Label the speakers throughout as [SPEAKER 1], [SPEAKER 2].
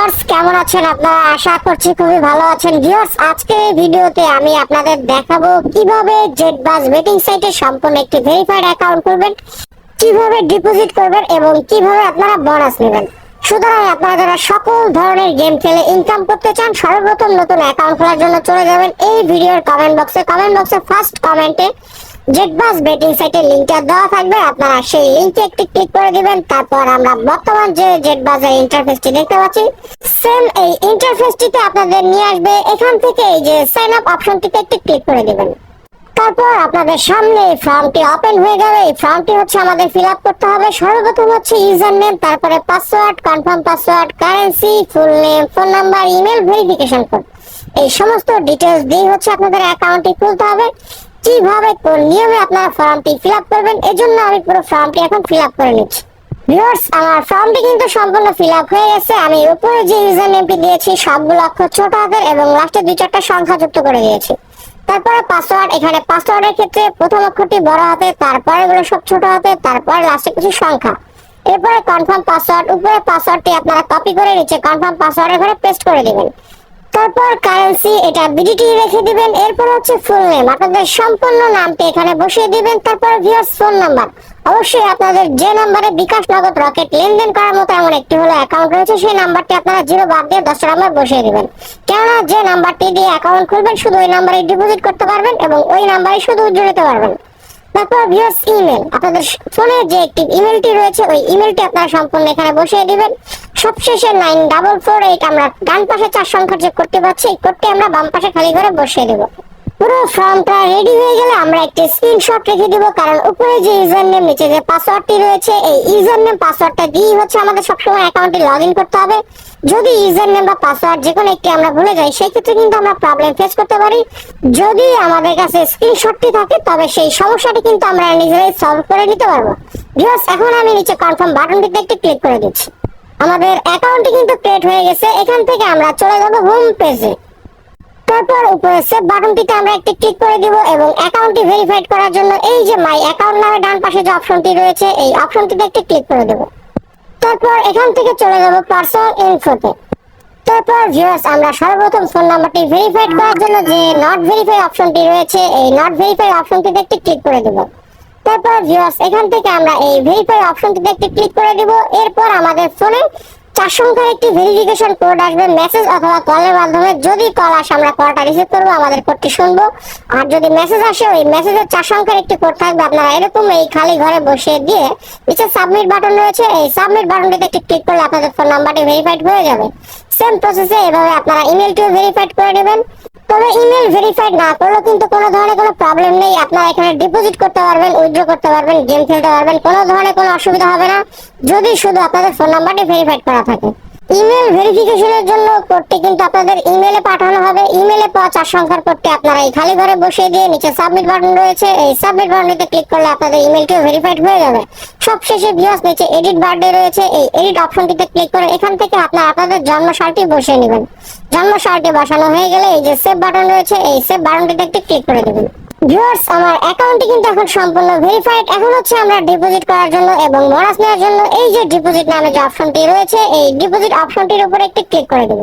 [SPEAKER 1] Viewers কেমন আছেন আপনারা? আশা করছি খুবই ভালো আছেন। ভিউয়ার্স আজকের এই ভিডিওতে আমি আপনাদের দেখাবো কিভাবে জেটবাজ বেটিং সাইটে সম্পূর্ণ একটি ভেরিফাইড অ্যাকাউন্ট করবেন, কিভাবে ডিপোজিট করবেন এবং কিভাবে আপনারা বোনাস নেবেন। সুতরাং আপনারা যারা সকল ধরনের গেম খেলে ইনকাম করতে চান, সর্বপ্রথম নতুন অ্যাকাউন্ট খোলার জন্য চলে যাবেন এই ভিডিওর কমেন্ট বক্সে ফার্স্ট কমেন্টে জেটবাজ বেটিং সাইটের লিংকটা দেওয়া থাকবে। আপনারা সেই লিংকে একটি ক্লিক করে দিবেন। তারপর আমরা বর্তমান যে জেটবাজের ইন্টারফেসটি দেখতে পাচ্ছি, সেম এই ইন্টারফেসটিতে আপনাদের নিয়ে আসবে। এখান থেকে এই যে সাইন আপ অপশনটিতে একটি ক্লিক করে দিবেন। তারপর আপনাদের সামনে এই ফর্মটি ওপেন হয়ে যাবে। এই ফর্মটি হচ্ছে আমাদের ফিল আপ করতে হবে। সর্বপ্রথম হচ্ছে ইউজার নেম, তারপরে password, confirm password, currency, full name, phone number, email, verification code, এই সমস্ত ডিটেলস দিয়ে হচ্ছে আপনাদের অ্যাকাউন্টটি খুলতে হবে। কিভাবে কোন নিয়মে আপনারা ফর্মটি ফিল আপ করবেন, এজন্য আমি পুরো ফর্মটি এখন ফিল আপ করে নিচ্ছি। ভিউয়ার্স আমার ফর্মটি কিন্তু সম্পূর্ণ ফিল আপ হয়ে গেছে। আমি উপরে যে ইউজার নেমটি দিয়েছি সবগুলো অক্ষর ছোট হাতের এবং লাস্টে 2-4টা সংখ্যা যুক্ত করে দিয়েছি। তারপরে পাসওয়ার্ড, এখানে পাসওয়ার্ডের ক্ষেত্রে প্রথম অক্ষরটি বড় হাতে, তারপরে এগুলো সব ছোট হাতে, তারপরে লাস্টে কিছু সংখ্যা। এরপরে কনফার্ম পাসওয়ার্ড, উপরে পাসওয়ার্ডটি আপনারা কপি করে নিচে কনফার্ম পাসওয়ার্ডের ঘরে পেস্ট করে দিবেন। তারপর কারেন্সি, এটা বিডিটি রেখে দিবেন। এরপর হচ্ছে ফুল নেম, আপনাদের সম্পূর্ণ নামটি এখানে বসিয়ে দিবেন। তারপর ভিউয়ার্স ফোন নাম্বার, অবশ্যই আপনাদের যে নাম্বারে বিকাশ, নগদ, রকেট লেনদেন করার মতো এমন একটি হলো অ্যাকাউন্ট রয়েছে, সেই নাম্বারটি আপনারা 0 বাদ দিয়ে 10টা নাম্বার বসিয়ে দিবেন। কেননা যে নাম্বারটি দিয়ে অ্যাকাউন্ট খুলবেন শুধু ওই নাম্বারে ডিপোজিট করতে পারবেন এবং ওই নাম্বারে শুধু উইথড্র নিতে পারবেন। তারপর ভিউয়ার্স ইমেল, আপনাদের ফোনে যে একটি ইমেলটি রয়েছে ওই ইমেলটি আপনারা সম্পূর্ণ এখানে বসিয়ে দিবেন। সবশেষে 9448 আমরা ডান পাশে 4 সংখ্যা চেক করতে পাচ্ছি, এই কোডটি আমরা বাম পাশে খালি করে বসিয়ে দেব। পুরো ফর্মটা রেডি হয়ে গেলে আমরা একটি স্ক্রিনশট রেখে দিব, কারণ উপরে যে ইউজার নেম নিচে যে পাসওয়ার্ডটি রয়েছে এই ইউজার নেম পাসওয়ার্ডটা দিয়ে হচ্ছে আমাদের সবসময় অ্যাকাউন্টে লগইন করতে হবে। যদি ইউজার নেম বা পাসওয়ার্ড যে কোনো একটি আমরা ভুলে যাই সেই ক্ষেত্রে কিন্তু আমরা প্রবলেম ফেস করতে পারি। যদি আমাদের কাছে স্ক্রিনশটটি থাকে তবে সেই সমস্যাটি কিন্তু আমরা নিজেরাই সলভ করে নিতে পারবো। ভিউয়ার্স এখন আমি নিচে কনফার্ম বাটনটিতে একটি ক্লিক করে দিচ্ছি। আমাদের অ্যাকাউন্টটি কিন্তু ক্রিয়েট হয়ে গেছে। এখান থেকে আমরা চলে যাব হোম পেজে। তারপর উপরে সেভ বাটনটিতে আমরা একটি ক্লিক করে দিব এবং অ্যাকাউন্টটি ভেরিফাইড করার জন্য এই যে মাই অ্যাকাউন্ট নামে ডান পাশে যে অপশনটি রয়েছে এই অপশনটিতে একটি ক্লিক করে দেব। তারপর এখান থেকে চলে যাব পার্সোনাল ইনফোতে। তারপর ভিউয়ার্স আমরা সর্বপ্রথম ফোন নাম্বারটি ভেরিফাইড করার জন্য যে নট ভেরিফাই অপশনটি রয়েছে এই নট ভেরিফাই অপশনটিতে একটি ক্লিক করে দেব। তারপর ভিউয়ার্স এখান থেকে আমরা এই ভেরিফাই অপশনটিতে একটি ক্লিক করে দিব। এরপর আমাদের ফোনে 4 সংখ্যার একটি ভেরিফিকেশন কোড আসবে মেসেজ অথবা কলের মাধ্যমে। যদি কল আসে আমরা কলটা রিসিভ করবো, আমাদের কোডটি শুনবো। আর যদি মেসেজ আসে ওই মেসেজের 4 সংখ্যার একটি কোড থাকবে। আপনারা এরকম এই খালি ঘরে বসিয়ে দিয়ে নিচে সাবমিট বাটন রয়েছে, এই সাবমিট বাটনটিতে একটি ক্লিক করলে আপনাদের ফোন নাম্বারটি ভেরিফাইড হয়ে যাবে। সেম প্রসেসে এভাবে আপনারা ইমেলটিও ভেরিফাইড করে নেবেন। তবে ইমেল ভেরিফাইড না করলেও কিন্তু কোনো ধরনের কোনো প্রবলেম নেই। আপনারা এখানে ডিপোজিট করতে পারবেন, উইথড্র করতে পারবেন, গেম খেলতে পারবেন, কোনো ধরনের কোনো অসুবিধা হবে না যদি শুধু আপনাদের ফোন নাম্বারটি ভেরিফাইড করা থাকে। ইমেল ভেরিফিকেশনের জন্য কোডটি কিন্তু আপনাদের ইমেলে পাঠানো হবে। ইমেলে পাওয়া 4 সংখ্যার কোডটি আপনারা এই খালি ঘরে বসিয়ে দিয়ে নিচে সাবমিট বাটন রয়েছে এই সাবমিট বাটনটিতে ক্লিক করলে আপনাদের ইমেলটিও ভেরিফাইড হয়ে যাবে। সবশেষে ভিউয়ার্স নিচে এডিট বার্থডে রয়েছে, এই এডিট অপশনটিতে ক্লিক করে এখান থেকে আপনারা আপনাদের জন্ম সালটি বসিয়ে নেবেন। জন্ম সালটি বসানো হয়ে গেলে এই যে সেভ বাটন রয়েছে এই সেভ বাটনটিতে একটি ক্লিক করে দেবেন। ভিউয়ার্স আমার অ্যাকাউন্টটি কিন্তু এখন সম্পূর্ণ ভেরিফাইড। এখন হচ্ছে আমরা ডিপোজিট করার জন্য এবং বোনাস নেওয়ার জন্য এই যে ডিপোজিট নামে যে অপশনটি রয়েছে এই ডিপোজিট অপশনটির উপরে একটি ক্লিক করে দেব।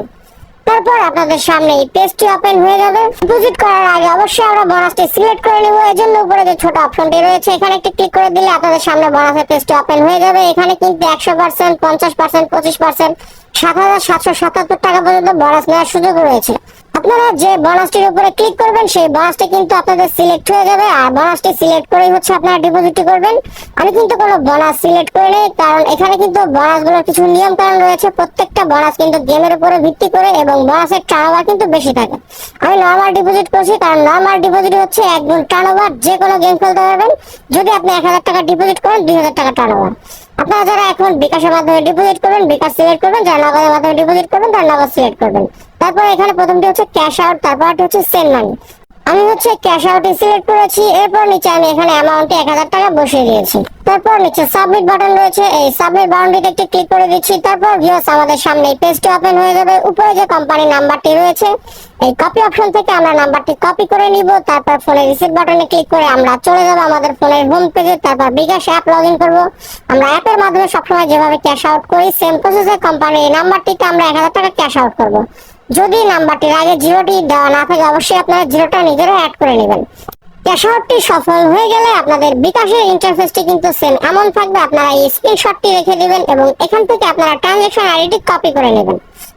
[SPEAKER 1] তারপর আপনাদের সামনে এই পেজটি ওপেন হয়ে যাবে। ডিপোজিট করার আগে অবশ্যই আমরা বোনাসটি সিলেক্ট করে নেব। এর জন্য উপরে যে ছোট অপশনটি রয়েছে এখানে একটি ক্লিক করে দিলে আপনাদের সামনে বোনাসের পেজটি ওপেন হয়ে যাবে। এখানে কিন্তু 100%, 50%, 25%, 7,777 টাকা পর্যন্ত বোনাস নেওয়ার সুযোগ রয়েছে। আপনারা যে বোনাসটির উপরে ক্লিক করবেন সেই বোনাসটি কিন্তু আপনাদের সিলেক্ট হয়ে যাবে। আর বোনাসটি সিলেক্ট করেই হচ্ছে আপনারা ডিপোজিটটি করবেন। আমি কিন্তু কোনো বোনাস সিলেক্ট করে নেই, কারণ এখানে কিন্তু বোনাসগুলোর কিছু নিয়ম কানুন রয়েছে। প্রত্যেকটা বোনাস কিন্তু গেমের উপরে ভিত্তি করে এবং বোনাসের টার্নওভার কিন্তু বেশি থাকে। আমি নর্মাল ডিপোজিট করছি, কারণ নর্মাল ডিপোজিট হচ্ছে 1 গুণ টার্নওভার। যে কোনো গেম খেলতে পারবেন। যদি আপনি 1000 টাকা ডিপোজিট করেন 2000 টাকা টার্নওভার। আপনারা যারা এখন বিকাশের মাধ্যমে ডিপোজিট করবেন বিকাশ সিলেক্ট করবেন, যারা নগদের মাধ্যমে ডিপোজিট করবেন তারা নগদ সিলেক্ট করবেন। তারপর এখানে প্রথমটি হচ্ছে ক্যাশ আউট, তারপরটি হচ্ছে সেন্ড মানি। আমি হচ্ছে ক্যাশ আউটে সিলেক্ট করেছি। এরপর নিচে আমি এখানে অ্যামাউন্টে 1000 টাকা বসিয়ে দিয়েছি। তারপর নিচে সাবমিট বাটন রয়েছে, এই সাবমিট বাটনটিতে একটি ক্লিক করে দিচ্ছি। তারপর ভিউয়ার্স আমাদের সামনে এই পেজটি ওপেন হয়ে যাবে। উপরে যে কোম্পানি নাম্বারটি রয়েছে এই কপি অপশন থেকে আমরা নাম্বারটি কপি করে নিব। তারপর ফোনের রিসিভ বাটনে ক্লিক করে আমরা চলে যাব আমাদের ফোনের হোম পেজে। তারপর বিকাশ অ্যাপ লগইন করব। আমরা অ্যাপের মাধ্যমে সবসময় যেভাবে ক্যাশ আউট করি সেম প্রসেসে কোম্পানির নাম্বারটিতে আমরা 1000 টাকা ক্যাশ আউট করব। যদি নাম্বারটির আগে জিরোটি দেওয়া না থাকে অবশ্যই আপনারা জিরোটা নিজেরা অ্যাড করে নেবেন। ক্যাশ আউটটি সফল হয়ে গেলে আপনাদের বিকাশের ইন্টারফেসটি কিন্তু সেম এমন থাকবে। আপনারা এই স্ক্রিনশটটি রেখে দিবেন এবং এখান থেকে আপনারা ট্রানজাকশন আইডিটি কপি করে নেবেন।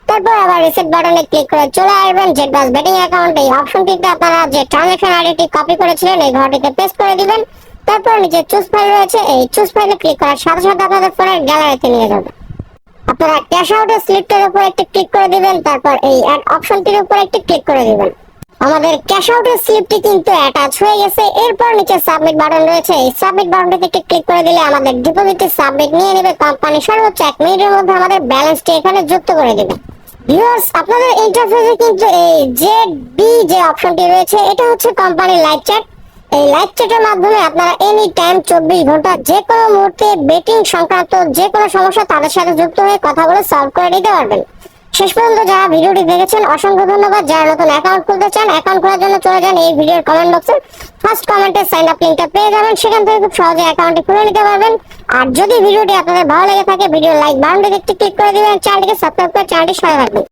[SPEAKER 1] তারপর আবার রিসেট বাটনে ক্লিক করে চলে আসবেন জেটবাস বেটিং অ্যাকাউন্ট। এই অপশনটিতে আপনারা যে ট্রানজাকশন আইডিটি কপি করেছিলেন এই ঘরটিতে পেস্ট করে দিবেন। তারপর নিচে চুজ ফাইল রয়েছে, এই চুজ ফাইলে ক্লিক করার সাথে সাথে আপনাদের ফোনের গ্যালারিতে নিয়ে যাবে। আপনারা ক্যাশ আউটের স্লিপটার উপর একটি ক্লিক করে দিবেন। তারপর এই অ্যাড অপশনটির উপর একটি ক্লিক করে দিবেন। আমাদের ক্যাশ আউটের স্লিপটি কিন্তু অ্যাটাচ হয়ে গেছে। এরপর নিচে সাবমিট বাটন রয়েছে, এই সাবমিট বাটনটিতে একটি ক্লিক করে দিলে আমাদের ডিপোজিটটি সাবমিট নিয়ে নেবে। কোম্পানি সর্বোচ্চ 1 মিনিটের মধ্যে আমাদের ব্যালেন্সটি এখানে যুক্ত করে দেবে। ভিউয়ার্স আপনাদের ইন্টারফেসে কিন্তু এই জেডবি যে অপশনটি রয়েছে এটা হচ্ছে কোম্পানির লাইভ চ্যাট। এই লাইভ চ্যাটের মাধ্যমে আপনারা এনি টাইম 24 ঘন্টা যে কোনো মুহূর্তে বেটিং সংক্রান্ত যে কোনো সমস্যা তাদের সাথে যুক্ত হয়ে কথা বলে সলভ করে নিতে পারবেন। শেষ পর্যন্ত যারা ভিডিওটি দেখেছেন অসংখ্য ধন্যবাদ। যারা নতুন অ্যাকাউন্ট খুলতে চান অ্যাকাউন্ট খোলার জন্য চলে যান এই ভিডিওর কমেন্ট বক্সে, ফার্স্ট কমেন্টে সাইন আপ লিংকটা পেয়ে যাবেন। সেখান থেকে খুব সহজে অ্যাকাউন্টটি খুলে নিতে পারবেন। আর যদি ভিডিওটি আপনাদের ভালো লেগে থাকে ভিডিও লাইক বাটনটিতে একটি ক্লিক করে দিবেন, চ্যানেলটিকে সাবস্ক্রাইব করে চ্যানেলটি সঙ্গে রাখবেন।